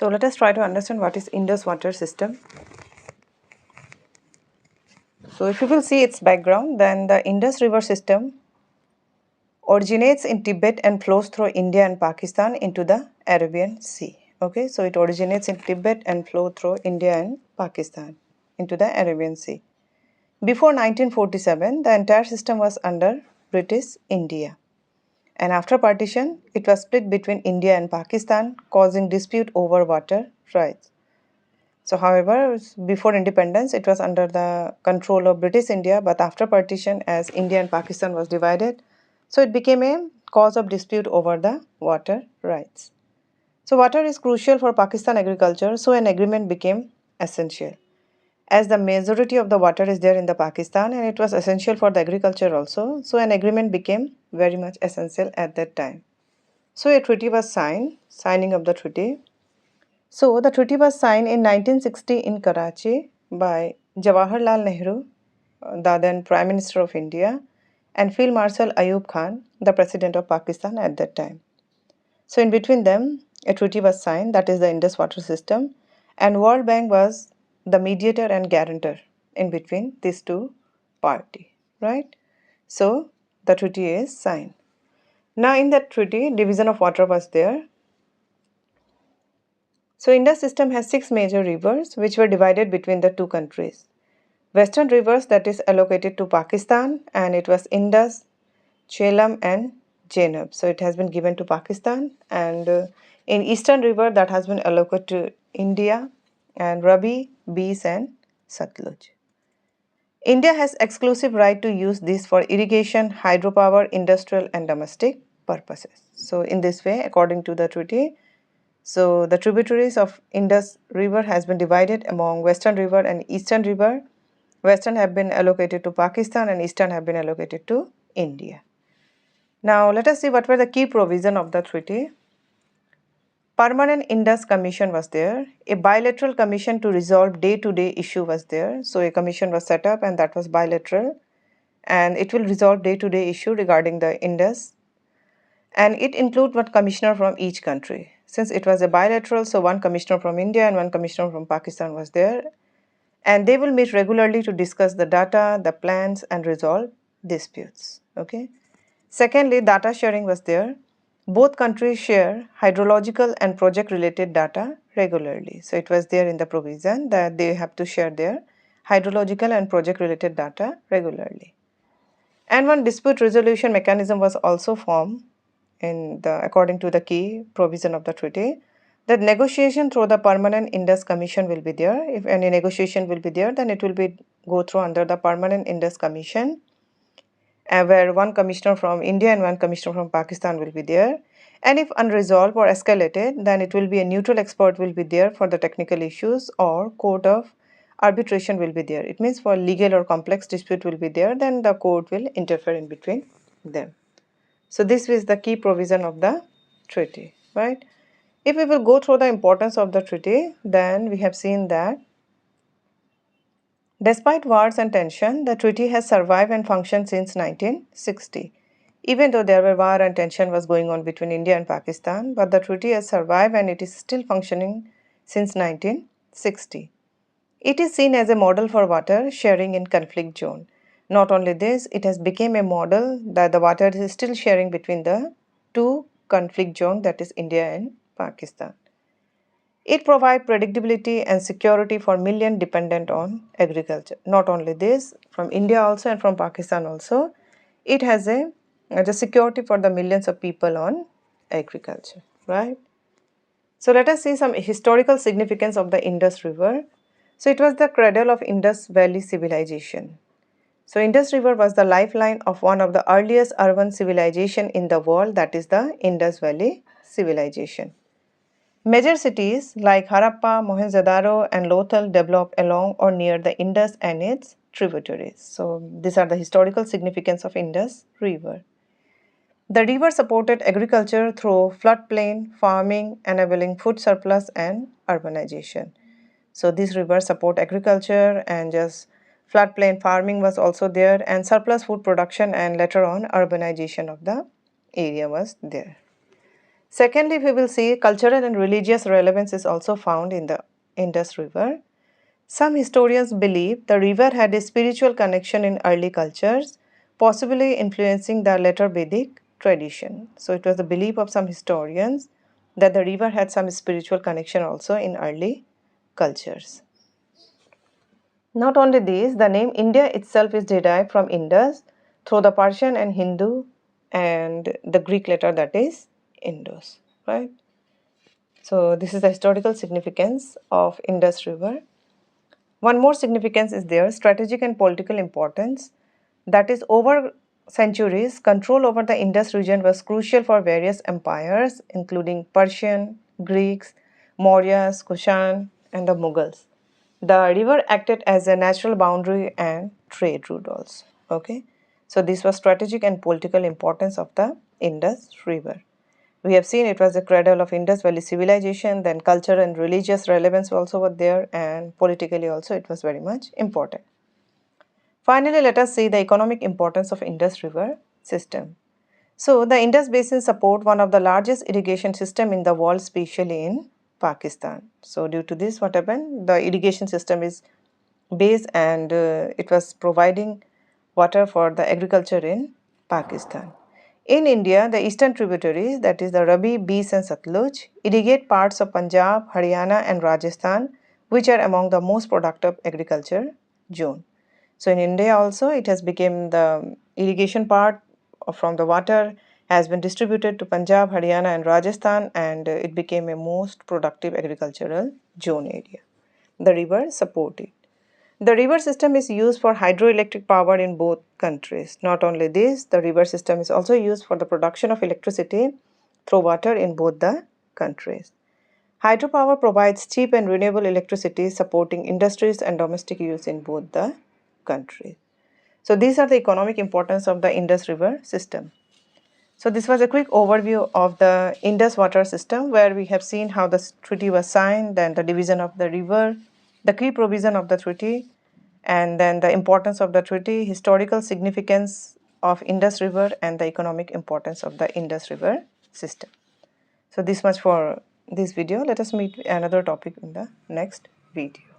So let us try to understand what is Indus Water System. So if you will see its background, then the Indus River system originates in Tibet and flows through India and Pakistan into the Arabian Sea. Okay, so it originates in Tibet and flows through India and Pakistan into the Arabian Sea. Before 1947, the entire system was under British India. And after partition, it was split between India and Pakistan, causing dispute over water rights. So, however, before independence, it was under the control of British India, but after partition, as India and Pakistan was divided, so it became a cause of dispute over the water rights. So, water is crucial for Pakistan agriculture, so an agreement became essential. As the majority of the water is there in the Pakistan and it was essential for the agriculture also, so an agreement became very much essential at that time. So, a treaty was signed, signing of the treaty. So, the treaty was signed in 1960 in Karachi by Jawaharlal Nehru, the then Prime Minister of India, and Field Marshal Ayub Khan, the President of Pakistan at that time. So, in between them, a treaty was signed, that is the Indus Water System, and World Bank was the mediator and guarantor in between these two parties, right? So, the treaty is signed. Now, in that treaty, division of water was there. So, Indus system has 6 major rivers which were divided between the two countries. Western rivers that is allocated to Pakistan, and it was Indus, Jhelum and Jenab. So, it has been given to Pakistan, and in Eastern river that has been allocated to India, and Ravi, Beas and Satluj. India has exclusive right to use this for irrigation, hydropower, industrial and domestic purposes. So, in this way, according to the treaty, so the tributaries of Indus River has been divided among Western River and Eastern River. Western have been allocated to Pakistan and Eastern have been allocated to India. Now let us see what were the key provisions of the treaty. Permanent Indus Commission was there. A bilateral commission to resolve day-to-day issue was there. So a commission was set up and that was bilateral, and it will resolve day-to-day issue regarding the Indus, and it include one commissioner from each country. Since it was a bilateral, so one commissioner from India and one commissioner from Pakistan was there, and they will meet regularly to discuss the data, the plans and resolve disputes. Okay. Secondly, data sharing was there. Both countries share hydrological and project related data regularly. So it was there in the provision that they have to share their hydrological and project related data regularly. And one dispute resolution mechanism was also formed according to the key provision of the treaty, that negotiation through the permanent Indus Commission will be there. If any negotiation will be there, then it will be go through under the permanent Indus Commission, where one commissioner from India and one commissioner from Pakistan will be there. And if unresolved or escalated, then it will be a neutral expert will be there for the technical issues, or court of arbitration will be there. It means for legal or complex dispute will be there, then the court will interfere in between them. So this is the key provision of the treaty, right? If we will go through the importance of the treaty, then we have seen that despite wars and tension, the treaty has survived and functioned since 1960. Even though there were war and tension was going on between India and Pakistan, but the treaty has survived and it is still functioning since 1960. It is seen as a model for water sharing in conflict zone. Not only this, it has become a model that the water is still sharing between the two conflict zones, that is India and Pakistan. It provides predictability and security for millions dependent on agriculture. Not only this, from India also and from Pakistan also, it has the security for the millions of people on agriculture, right? So let us see some historical significance of the Indus River. So it was the cradle of Indus Valley civilization. So Indus River was the lifeline of one of the earliest urban civilization in the world, that is the Indus Valley civilization. Major cities like Harappa, Mohenjo-daro and Lothal developed along or near the Indus and its tributaries. So these are the historical significance of Indus River. The river supported agriculture through floodplain, farming, enabling food surplus and urbanization. So these rivers support agriculture, and just floodplain farming was also there, and surplus food production, and later on urbanization of the area was there. Secondly, we will see cultural and religious relevance is also found in the Indus River. Some historians believe the river had a spiritual connection in early cultures, possibly influencing the later Vedic tradition. So it was the belief of some historians that the river had some spiritual connection also in early cultures. Not only this, the name India itself is derived from Indus through the Persian and Hindu and the Greek letter that is Indus, right? So this is the historical significance of Indus River. One more significance is there, strategic and political importance. That is, over centuries, control over the Indus region was crucial for various empires, including Persian, Greeks, Mauryas, Kushan, and the Mughals. The river acted as a natural boundary and trade route also. Okay, so this was strategic and political importance of the Indus River. We have seen it was the cradle of Indus Valley civilization, then culture and religious relevance also were there, and politically also it was very much important. Finally, let us see the economic importance of Indus River system. So, the Indus Basin support one of the largest irrigation system in the world, especially in Pakistan. So, due to this, what happened? The irrigation system is based and it was providing water for the agriculture in Pakistan. In India, the eastern tributaries, that is the Ravi, Beas and Satluj, irrigate parts of Punjab, Haryana and Rajasthan, which are among the most productive agriculture zone. So in India also, it has become the irrigation part from the water has been distributed to Punjab, Haryana and Rajasthan, and it became a most productive agricultural zone area. The river supported. The river system is used for hydroelectric power in both countries. Not only this, the river system is also used for the production of electricity through water in both the countries. Hydropower provides cheap and renewable electricity, supporting industries and domestic use in both the countries. So these are the economic importance of the Indus River system. So this was a quick overview of the Indus Water System, where we have seen how the treaty was signed, then the division of the river, the key provision of the treaty, and then the importance of the treaty, historical significance of Indus River, and the economic importance of the Indus River system. So this much for this video. Let us meet another topic in the next video.